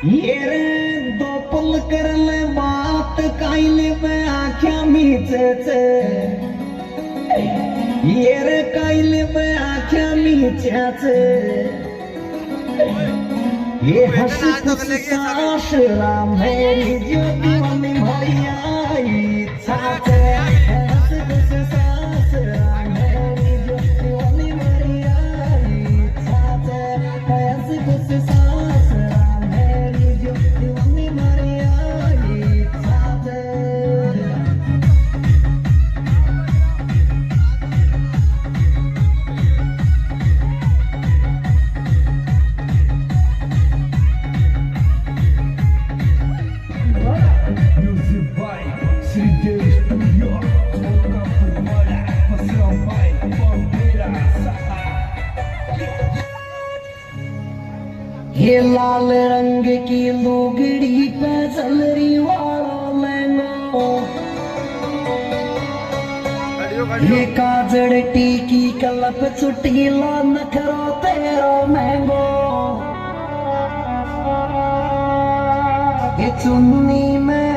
ये रे दो पुल कर ले बात काइले में आँखें मीचे ये रे काइले में आँखें मीचे ये हंसी खुशी सास राम मेरी ज्योति मम्मी भैया इच्छा से हंसी खुशी सास राम मेरी ज्योति मम्मी भैया इच्छा से हंसी खुशी सास राम मेरी ज्योति मम्मी भैया इच्छा से ये लाल रंग की लुगड़ी पे चलरी वाला लहंगा ये काजड़ टीकी कलप चुटकीला नखरो तेरो महंगो ये चुन्नी में